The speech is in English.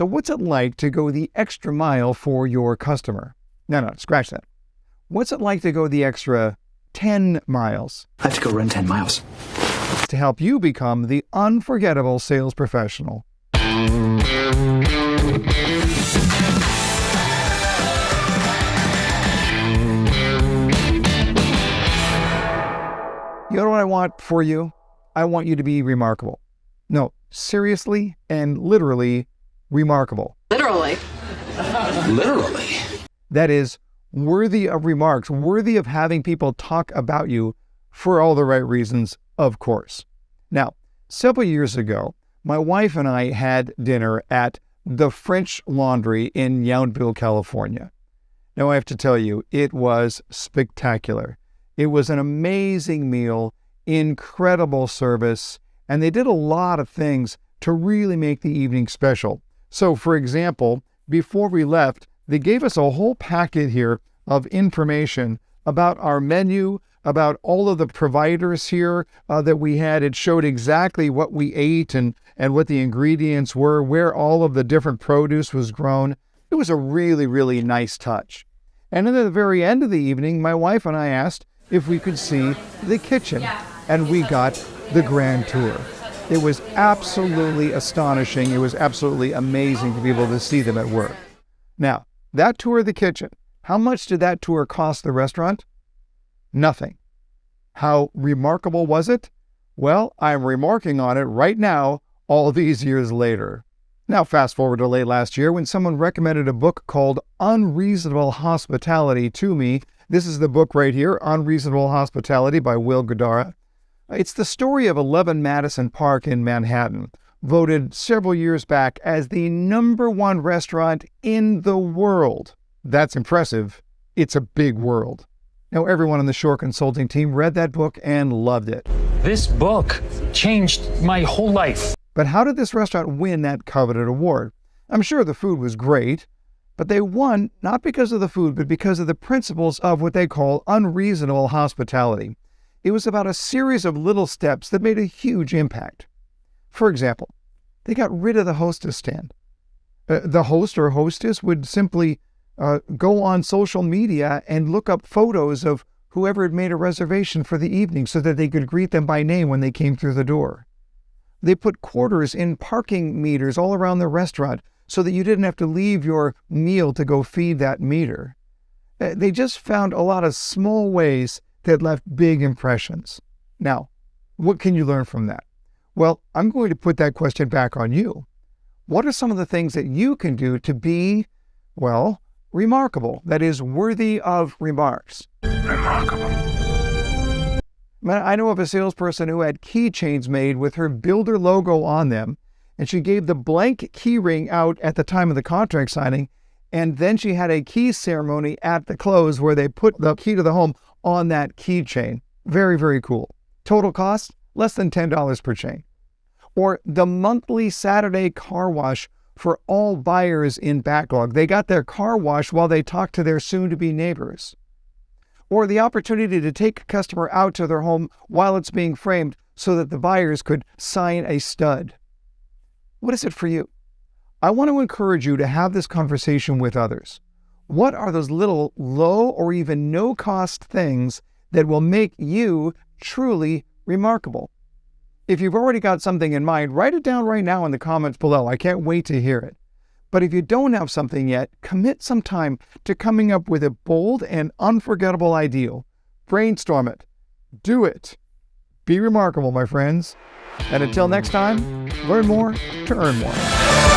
So what's it like to go the extra mile for your customer? No, scratch that. What's it like to go the extra 10 miles? I have to go run 10 miles. To help you become the unforgettable sales professional. You know what I want for you? I want you to be remarkable. No, seriously and literally remarkable. Literally. Literally? That is, worthy of remarks, worthy of having people talk about you for all the right reasons, of course. Now, several years ago, my wife and I had dinner at the French Laundry in Yountville, California. Now, I have to tell you, it was spectacular. It was an amazing meal, incredible service, and they did a lot of things to really make the evening special. So, for example, before we left, they gave us a whole packet here of information about our menu, about all of the providers here that we had. It showed exactly what we ate and what the ingredients were, where all of the different produce was grown. It was a really, really nice touch. And at the very end of the evening, my wife and I asked if we could see the kitchen, and we got the grand tour. It was absolutely astonishing. It was absolutely amazing to be able to see them at work. Now, that tour of the kitchen, how much did that tour cost the restaurant? Nothing. How remarkable was it? Well, I'm remarking on it right now, all these years later. Now, fast forward to late last year when someone recommended a book called Unreasonable Hospitality to me. This is the book right here, Unreasonable Hospitality by Will Guidara. It's the story of 11 Madison Park in Manhattan, voted several years back as the #1 restaurant in the world. That's impressive. It's a big world. Now, everyone on the Shore Consulting team read that book and loved it. This book changed my whole life. But how did this restaurant win that coveted award? I'm sure the food was great, but they won not because of the food, but because of the principles of what they call unreasonable hospitality. It was about a series of little steps that made a huge impact. For example, they got rid of the hostess stand. The host or hostess would simply go on social media and look up photos of whoever had made a reservation for the evening so that they could greet them by name when they came through the door. They put quarters in parking meters all around the restaurant so that you didn't have to leave your meal to go feed that meter. They just found a lot of small ways that left big impressions. Now, what can you learn from that? Well, I'm going to put that question back on you. What are some of the things that you can do to be, well, remarkable, that is, worthy of remarks? Remarkable. I know of a salesperson who had keychains made with her builder logo on them, and she gave the blank key ring out at the time of the contract signing, and then she had a key ceremony at the close where they put the key to the home on that keychain. Very, very cool. Total cost, less than $10 per chain. Or the monthly Saturday car wash for all buyers in backlog. They got their car wash while they talked to their soon-to-be neighbors. Or the opportunity to take a customer out to their home while it's being framed so that the buyers could sign a stud. What is it for you? I want to encourage you to have this conversation with others. What are those little low or even no-cost things that will make you truly remarkable? If you've already got something in mind, write it down right now in the comments below. I can't wait to hear it. But if you don't have something yet, commit some time to coming up with a bold and unforgettable ideal. Brainstorm it. Do it. Be remarkable, my friends. And until next time, learn more to earn more.